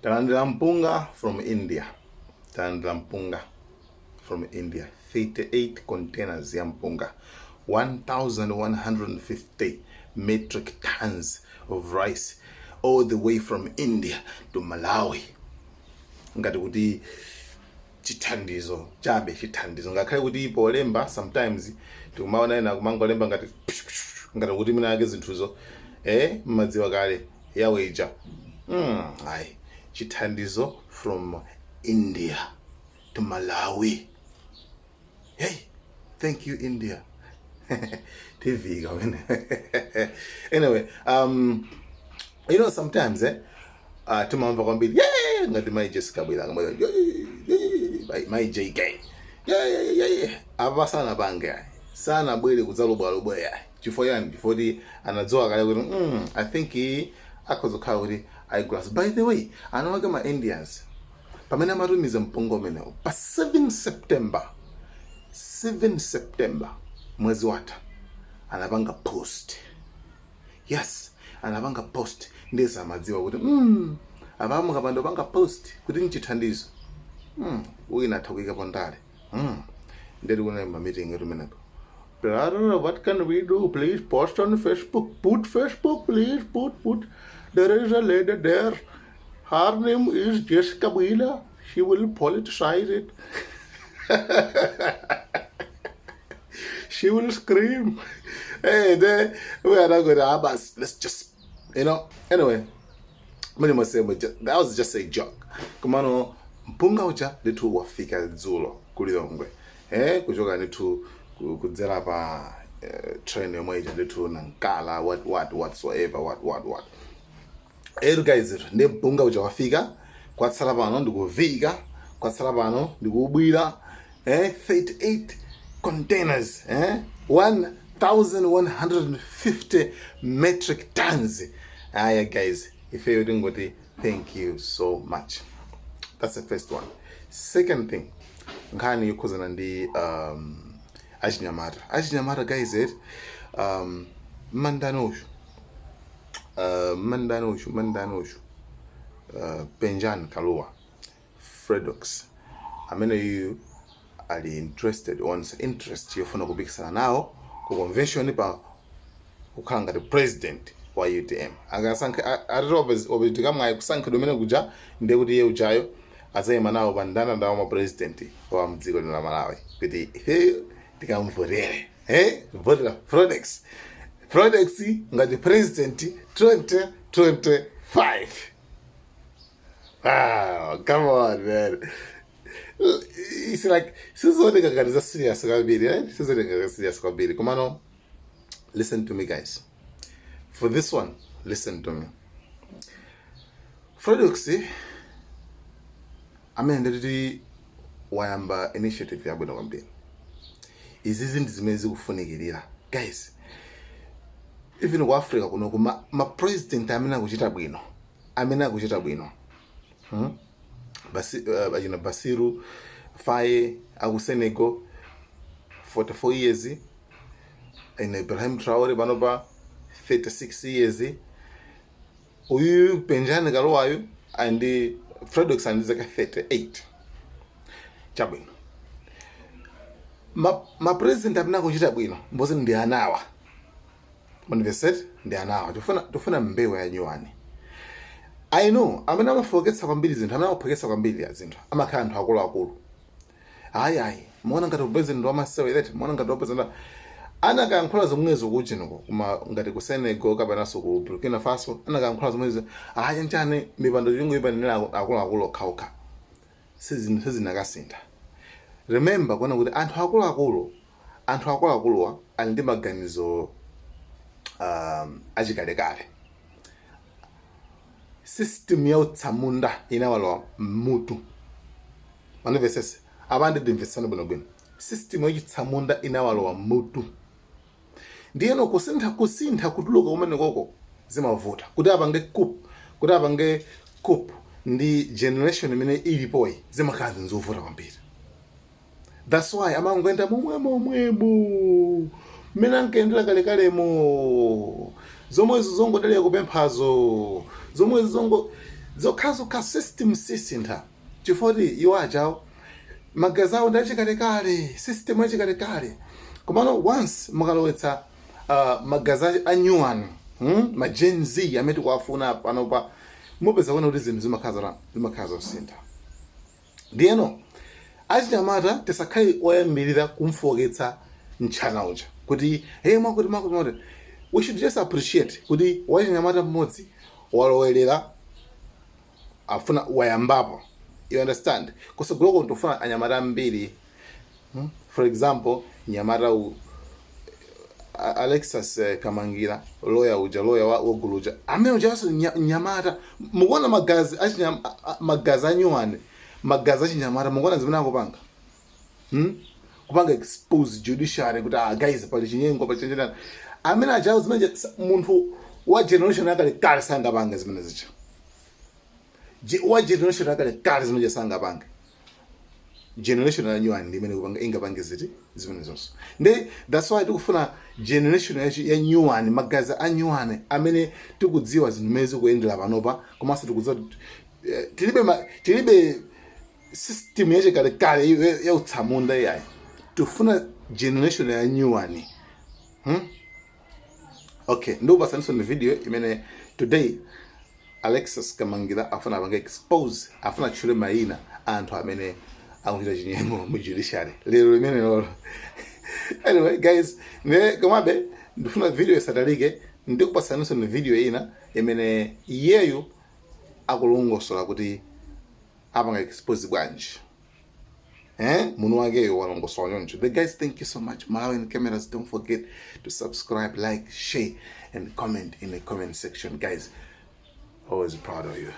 Talandila mpunga from India. Talandila mpunga from India. 38 containers ya mpunga. 1,150 metric tons of rice all the way from India to Malawi. Ngati kuti chithandizo chabe chithandizo ngakhale kuti ipo lemba sometimes tikumaona ena kumango lemba ngati kuti mina ake zinthuzo mmadziwa kale yaweja ayi chithandizo from India to Malawi. Hey, thank you India. TV going. Anyway, you know sometimes tumamva kwambiri ngati mai Jessica Bwila mai JK apa sana bange sana bwere kudzalobwa chifo yani before anadziwa kale kuti I think akozokhala kuti eyeglass. By the way, anowaga ma Indians pamene amatumiza mpunga umenewo pa 7 September mwezi wata anapanga post. Yes, anapanga post ndeza amadziwa kuti abamu kapando panga post kuti nchithandizo uina thakika pondale ndiri kuna meeting erumeneko. What can we do? Please post on Facebook. Put Facebook, please. Put. There is a lady there. Her name is Jessica Bwila. She will politicize it. She will scream. Hey, we are not going to have us. Let's just, Anyway, that was just a joke. Kumano, mpunga ucha litu wafika zulo kulilongwe. Kujoga litu kudzera pa train yomwe ija litu Nacala whatsoever what. Guys, ndi mpunga ucha wafika kwatsala pano ndikuvika kwatsala pano ndikubwira 38 containers 1,150 metric tons. Guys, if you're doing good, thank you so much. That's the first one. Second thing, nkhani yokhuzana ndi achinyamata guys mandanoshu Benjan Kalua Fredox amene you are interested once interest yofuna kubikisana nawo ku convention pa kukhala ngati president wa UDM akasankha arobetika mwayi kusankhidwa mene kuja ndiye kuti iye ujayo azayima nawo bandana ndawo ma president wa mdziko la Malawi kuti tikamvotera votera Fredox ngati president 2025. Wow, come on, man. It's like, serious, right? Come on, listen to me, guys. For this one, listen to me. Fredox, ndiri wayamba initiative ya bwino kwambiri. Izizi ndizimezi kufunikirira. Guys, even ku Africa kuno ma president amene akuchita bwino. Basiru Faye aku Senegal 44 years and Ibrahim Traore banoba 36 years. Uyu Benjan Kalua and the Fredox and zaka 38. Chabwino. Ma president amene akuchita bwino mbozi ndi anawa. Manifested ndi anawa. Tufuna mbewa ya nyuwani. I know, amene amafoketsa kwambiri zinthu, amene amapoketsa kwambiri ya zinthu. Amakhala anthu akulu. Ayi, muona ngati president wa masewelete, muona ngati president anakayankhula zomwezo kuchinoko kuma ngati ku Senegal kapanaso ku Burkina Faso, anakayankhula zomwezo. Njani mipando yungu ipanira akulu okhaokha. Sizinakasintha. Remember kuona kuti anthu akulu ali ndi maganizo achikalekale. System ya utsamunda inawalowa mutu. Manifesese abandi dinvestana bwino. System ya utsamunda inawalowa mutu. Ndiye no kusintha kutuluka kumene koko zimavuta. Kuti apange coup ndi generation imene ilipo zimakhala nzovuta kwambiri. That's why amangwenda momwemo. Mina nkendela kalemo. Zomwe zongodalira kupemphazo. Zomwe zokhazo ka system sisintha chifoti iwo ajawo magazi awo ndachikale system yachikale komano once mukalowetsa magazi a new one ma Gen Z amene tikuwafuna panopa mupeza kuona kuti zinthu zimakhaza kusintha. Ndiyeno achinyamata tisakhale oyambirira kumfoketsa mtchana uja kuti hey mwakuti we should just appreciate kuti wachinyamata mmodzi walowelera afuna wayambapo, you understand, kusogoloko ntofuna anyamata ambiri. For example nyamata Alexis Kamangira lawyer woguluja amene ujaso nyamata mukuona magazi anyuane magazi achinyamata mukuona zimene akupanga kupanga expose judiciary kuti guys pali chinyengo pa chenjerana amene ajawo zimene munthu wa generation yakale sangapanga zimene zicha wa generation yakale zimene sangapanga generation ya nyuani ndi imene kupanga ingapange zimene zonse. That's why tikufuna generation ya nyuani magazi a nyuani amene tikudziwa zinthu zimene zikuyendera panopa komanso tikudziwa tilibe system yachikale ya utsamunda yayi. Tufuna generation ya nyuani. Okay, ndo basaniso ni video imene today Alexis Kamangira afuna abanga expose afuna chule maina anthu amene akuchita chinyengo mu judiciary lero limene lolo. Anyway guys, komabe ndifuna video isatalike ndikupasaniso ni video ina imene iyeyo akulongosola kuti apanga expose bwanji munu wakeyo walongosola nyoncho. The guys, thank you so much. Malawian cameras, don't forget to subscribe, like, share and comment in the comment section. Guys, always proud of you.